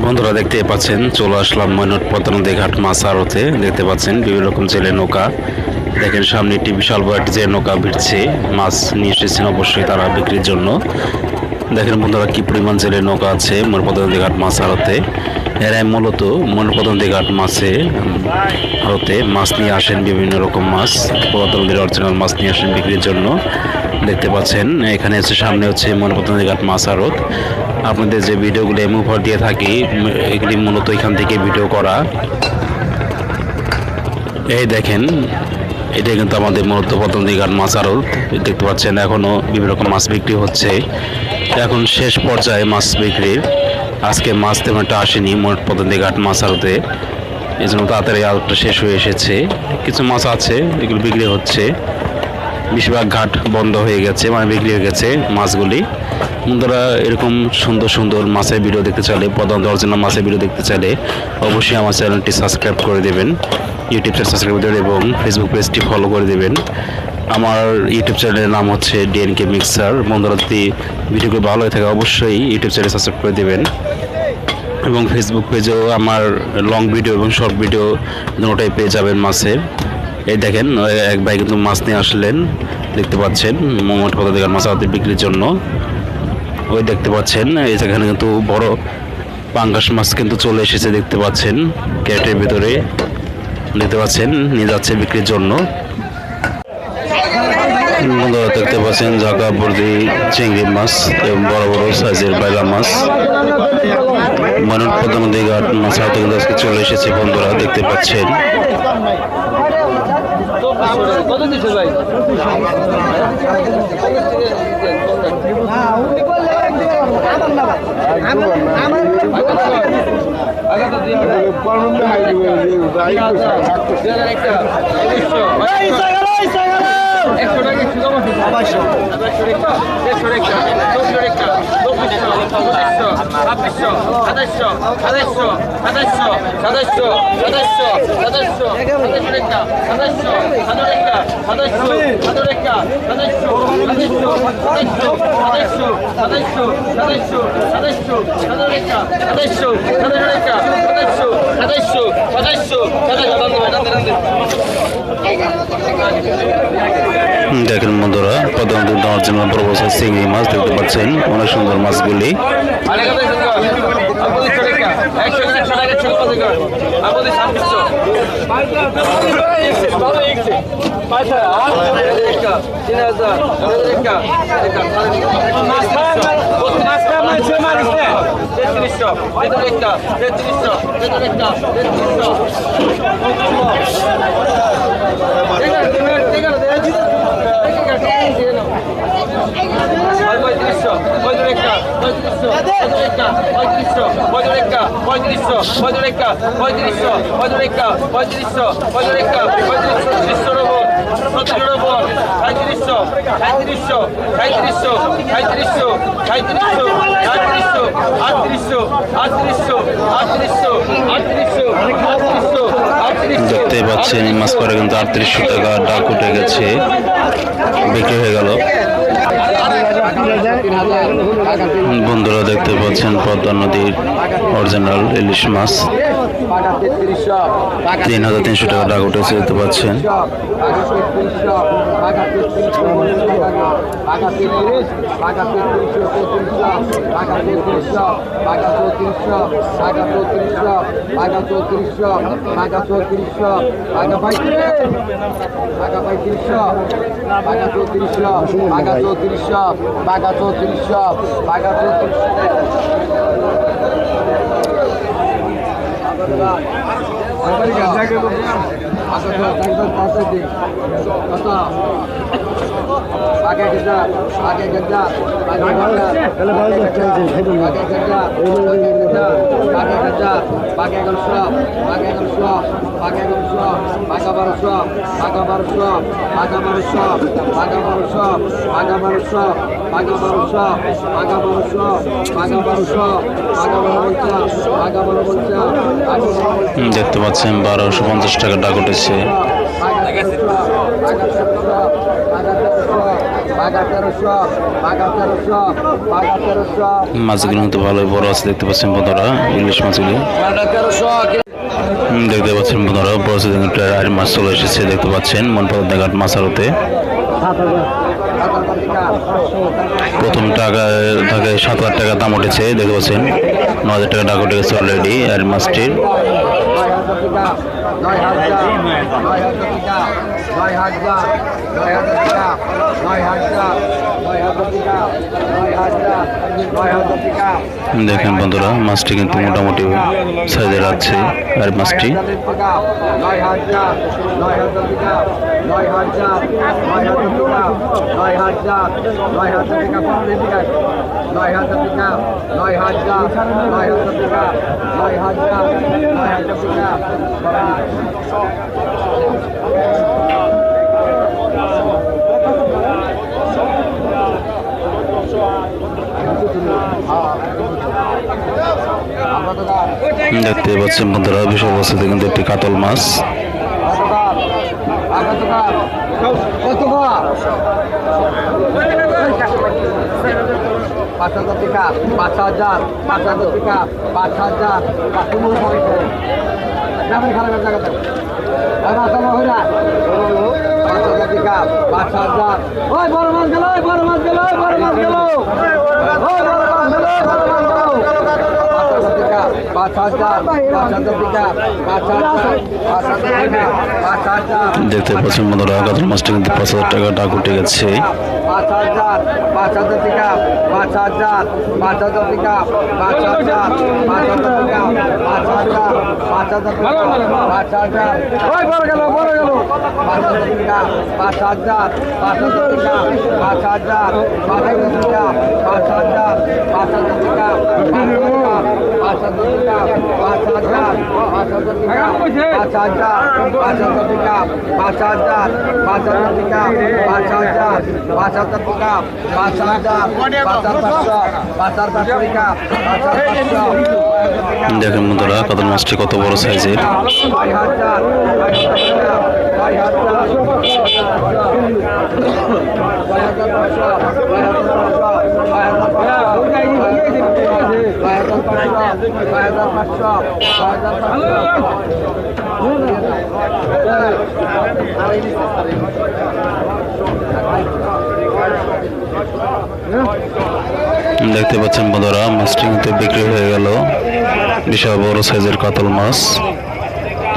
বন্ধুরা দেখতে পাচ্ছেন চলে আসলাম ময়নটপদ্মনদী ঘাট মাছ আড়তে। দেখতে পাচ্ছেন বিভিন্ন রকম জেলে নৌকা। দেখেন সামনে একটি বিশাল বড় একটি জেলে নৌকা ভিড়ছে, মাছ নিয়ে এসেছেন অবশ্যই তারা বিক্রির জন্য। দেখেন বন্ধুরা কি পরিমাণ জেলে নৌকা আছে ময়নটপদ্মনদী ঘাট মাছ আড়তে। এরাই মূলত ময়নটপদ্মনদী ঘাট মাছে আড়তে মাছ নিয়ে আসেন, বিভিন্ন রকম মাছ, পুরাতন নদীর অরিজিনাল মাছ নিয়ে আসেন বিক্রির জন্য। দেখতে পাচ্ছেন এখানে হচ্ছে সামনে হচ্ছে ময়নটপদ্মনদী ঘাট মাছ আড়ত। আপনাদের যে ভিডিওগুলো মুভর দিয়ে থাকি এগুলি মূলত এখান থেকে ভিডিও করা। এই দেখেন এটা কিন্তু আমাদের ময়নটপদ্মনদী ঘাট মাছ আড়ত। দেখতে পাচ্ছেন এখনো বিভিন্ন রকম মাছ বিক্রি হচ্ছে, এখন শেষ পর্যায়ে মাছ বিক্রির। আজকে মাছ তেমন একটা আসেনি ময়নটপদ্মনদী ঘাট মাছ আড়তে, এই জন্য তাড়াতাড়ি আড়তটা শেষ হয়ে এসেছে। কিছু মাছ আছে এগুলো বিক্রি হচ্ছে, বেশিরভাগ ঘাট বন্ধ হয়ে গেছে, মানে বিক্রি হয়ে গেছে মাছগুলি। বন্ধুরা এরকম সুন্দর সুন্দর মাছের ভিডিও দেখতে চাইলে, পদ্মনদী অরিজিনাল মাছের ভিডিও দেখতে চাইলে অবশ্যই আমার চ্যানেলটি সাবস্ক্রাইব করে দেবেন, ইউটিউব চ্যানেল সাবস্ক্রাইব করে দেবেন এবং ফেসবুক পেজটি ফলো করে দেবেন। আমার ইউটিউব চ্যানেলের নাম হচ্ছে ডিএনকে মিক্সার। বন্ধুরা যদি ভিডিওগুলো ভালো হয়ে থাকে অবশ্যই ইউটিউব চ্যানেল সাবস্ক্রাইব করে দেবেন এবং ফেসবুক পেজেও আমার লং ভিডিও এবং শর্ট ভিডিও দুটোটাই পেয়ে যাবেন মাছের। এই দেখেন এক ভাই কিন্তু মাছ নিয়ে আসলেন, দেখতে পাচ্ছেন ময়নটপদ্মনদী ঘাট মাছ আড়তে বিক্রির জন্য। ওই দেখতে পাচ্ছেন এই যেখানে কিন্তু বড় পাঙ্গাস মাছ কিন্তু চলে এসেছে, দেখতে পাচ্ছেন ক্যারেটের ভিতরে, দেখতে পাচ্ছেন নিয়ে যাচ্ছে বিক্রির জন্য। বন্ধুরা দেখতে পাচ্ছেন ঝাঁকা ভর্তি চিংড়ি মাছ এবং বড় বড় সাইজের বাইলা মাছ ময়নটপদ্মনদী ঘাট মাছ আড়তে কিন্তু আজকে চলে এসেছে। বন্ধুরা দেখতে পাচ্ছেন কত দিচ্ছে ভাই? দেখেন বন্ধুরা পদ্মনদী অরিজিনাল বড় বড় চিংড়ি মাছ দেখতে পাচ্ছেন, অনেক সুন্দর মাছগুলি। দেখতে পাচ্ছেন মাছ করে কিন্তু 3800 টাকা ডাক উঠে গেছে, বিক্রি হয়ে গেল। বন্ধুরা দেখতে পাচ্ছেন পদ্মা নদীর অরিজিনাল ইলিশ মাছ 3300 টাকা ডাক উঠেছে, দেখতে পাচ্ছেন। দেখতে পাচ্ছেন 1250 টাকা ডাক উঠেছে। মাছগুলো কিন্তু ভালোই বড় আছে দেখতে পাচ্ছেন বন্ধুরা, ইলিশ মাছগুলি দেখতে পাচ্ছেন বন্ধুরা। প্রতিদিন আর মাছ চলে এসেছে দেখতে পাচ্ছেন মনপদ্মা ঘাট মাছ আড়তে। প্রথম টাকা থাকে 7,000 টাকা দাম উঠেছে দেখতে পাচ্ছেন, 9,000 টাকা টাকা উঠে গেছে অলরেডি আর মাছটির। দেখেন বন্ধুরা মাছটি কিন্তু মোটামুটি সাইজের আছে আর মাছটি। দেখতে পাচ্ছেন বন্ধুরা বিশাল বস্তাতে কিন্তু একটি কাতল মাছ। দেখতে পাচ্ছেন বন্ধুরা কাতল মাছটি কিন্তু 5,000 টাকা ডাক উঠে গেছে। 5,000 টাকা 5,000 টাকা 5,000 টাকা 5,000 টাকা ওই বড় গেল 5,000 টাকা 5,000 টাকা 5,000 টাকা 5,000 টাকা 5,000 টাকা 5,000 দেখেন বন্ধুরা কাতল মাছটি কত বড় সাইজের। দেখতে পাচ্ছেন বন্ধুরা মাছটি কিন্তু বিক্রি হয়ে গেল। বিশাল বড় সাইজের কাতল মাছ,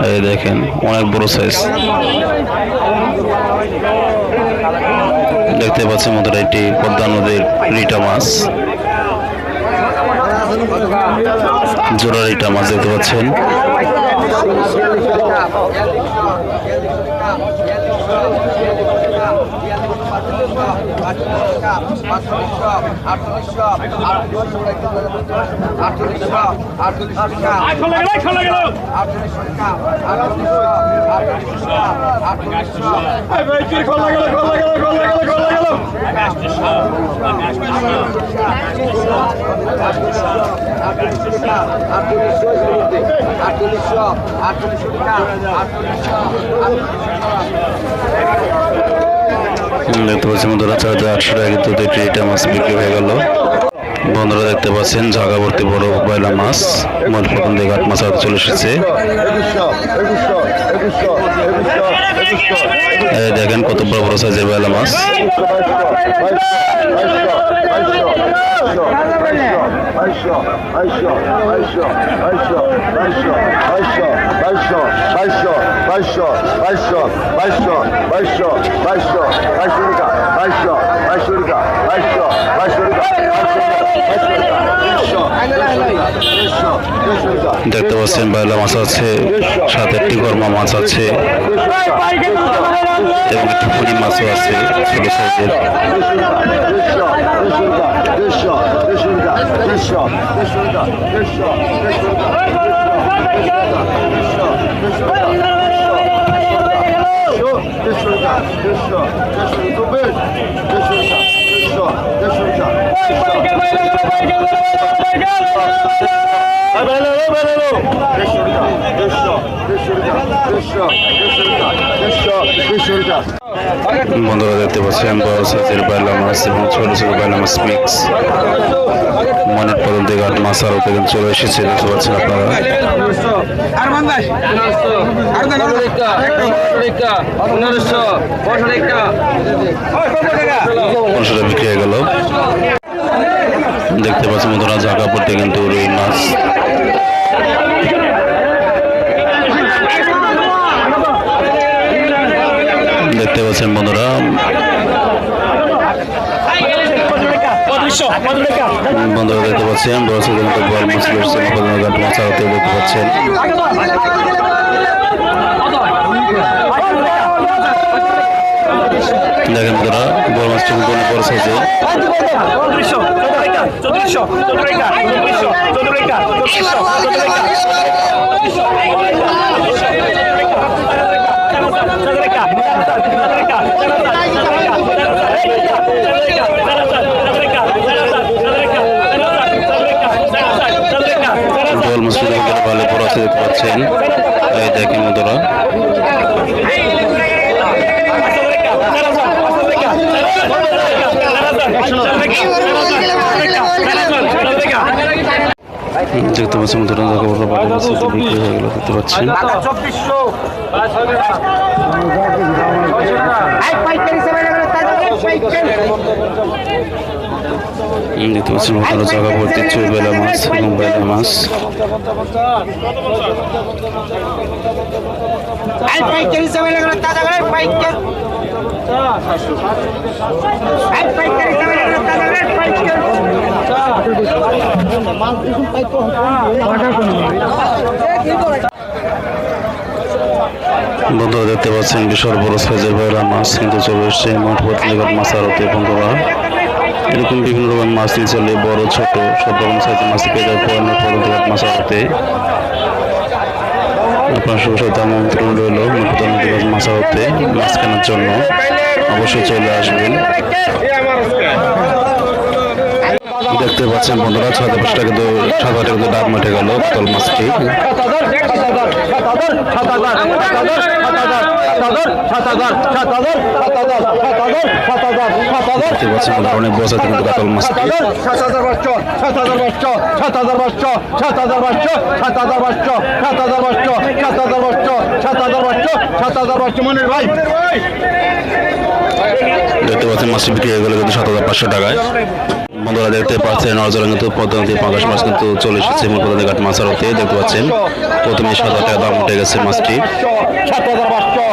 এই দেখেন অনেক বড় সাইজ। দেখতে পাচ্ছেন বন্ধুরা এটি পদ্মা নদীর রিটা মাছ, জোড়া রিটা মাছ দেখতে পাচ্ছেন। দেখতে পাচ্ছেন বন্ধুরা 4,800 টাকা কিন্তু রিটা মাছ বিক্রি হয়ে গেল। বন্ধুরা দেখতে পাচ্ছেন জায়গাবর্তী বড় বয়লা মাছ মনপদ্মা ঘাট মাছ আড়তে চলে এসেছে। দেখেন কত বড় বড় সাইজের বয়লা মাছ। দেখতে পাচ্ছেন বয়লা মাছ আছে, সাথে টিগরমা মাছ আছে এবং একটি পুঁটি মাছও আছে ছোট সাইজের। বন্ধুরা দেখতে পাচ্ছেন বড় সাইজের বাইলা মাছ এবং ছোট ছোট বাইলা মাছ মিক্স মনের পদন থেকে মাছ আরো থেকে চলে এসেছে দেখতে পাচ্ছেন আপনারা। পনেরোশো বিক্রি হয়ে গেল। দেখতে পাচ্ছেন বন্ধুরা জায়গা পড়তে কিন্তু রুই মাছ দেখতে পাচ্ছেন বন্ধুরা। বন্ধুরা দেখতে পাচ্ছেন বড় সাইজের মতো বল মাছ রয়েছে মাছ আরতে দেখতে পাচ্ছেন। দেখেন বন্ধুরা বড় মাছটি কিন্তু অনেক বড় সাইজে। বল মাছটি ভালো বড় আছে দেখতে পাচ্ছেন। এই দেখেন বন্ধুরা দেখতে পাচ্ছেন বন্ধুরা বিক্রি হয়ে গেল দেখতে পাচ্ছেন। দেখতে পাচ্ছেন বন্ধুরা জায়গা ভর্তি বেলা মাছ এবং বেলা মাছ। বন্ধুরা দেখতে পাচ্ছেন বিশাল বড় সাইজের বেলা মাছ কিন্তু চলে এসছে মোট প্রতিনিধিগত মাছ আরতে। বন্ধুরা এরকম বিভিন্ন রকম মাছ নিয়ে চলে বড় ছোট সব রকম সাইজের মাছ পেয়ে যায় প্রতিনিধিগত মাছ আরতে। আপনার সব সাথে আমন্ত্রণ রইল মোট প্রতিনিধিগত মাছ আরতে মাছ কেনার জন্য অবশ্যই চলে আসবেন। দেখতে পাচ্ছেন বন্ধুরা 6,500 টাকা কিন্তু 7,000 টাকা কিন্তু ডাব মেটে গেল কাতল মাছটি। দেখতে পাচ্ছেন অনেক বছর কিন্তু কাতল মাছটি। দেখতে পাচ্ছেন মাছটি বিক্রি হয়ে গেল কিন্তু 7,500 টাকায়। বন্ধুরা দেখতে পাচ্ছেন নজরে কিন্তু পদ্মাবতী পাঙ্গাস মাছ কিন্তু চলে এসেছে ঘাট মাছ আড়তে। দেখতে পাচ্ছেন প্রথমে 7,000 টাকা দাম উঠে গেছে মাছটি।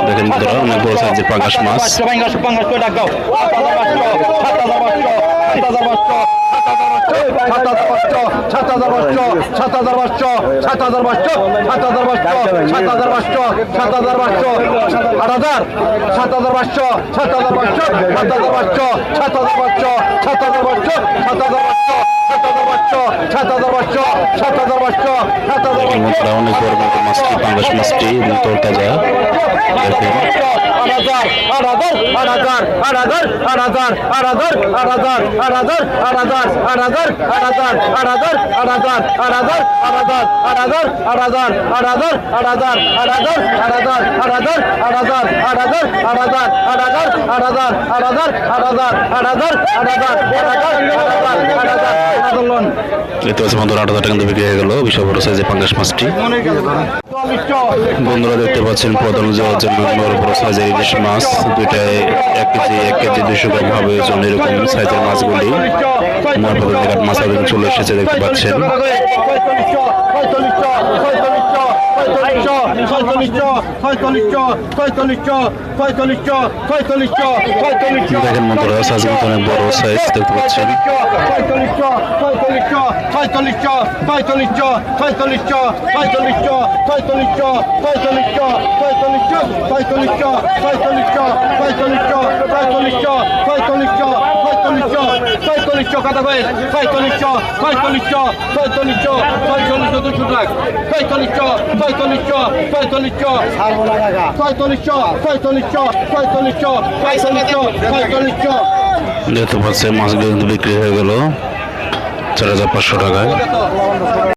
দেখেন বন্ধুরা অনেক বড় সাইজের পাঙ্গাস মাছ। অনেক বড় মাছটি পাঙ্গাস মাছটি তরতাজা। দেখতে পাচ্ছি বন্ধুরা 8,000 টাকা কিন্তু বিক্রি হয়ে গেল বিশাল বড় সাইজের পাঙ্গাস মাছটি। বন্ধুরা দেখতে পাচ্ছেন প্রধান যাওয়ার জন্য বড় সাইজের ইলিশ মাছ দুইটায় 1 কেজি 200 গ্রাম হবে ওজন এরকম সাইজের মাছগুলি মাছ চলে এসেছে দেখতে পাচ্ছেন। দেখেন বন্ধুরা সাইজ কিন্তু অনেক বড় সাইজ দেখতে পাচ্ছেন। দেখতে পাচ্ছেন মাছগুলো কিন্তু বিক্রি হয়ে গেল 4,500 টাকায়।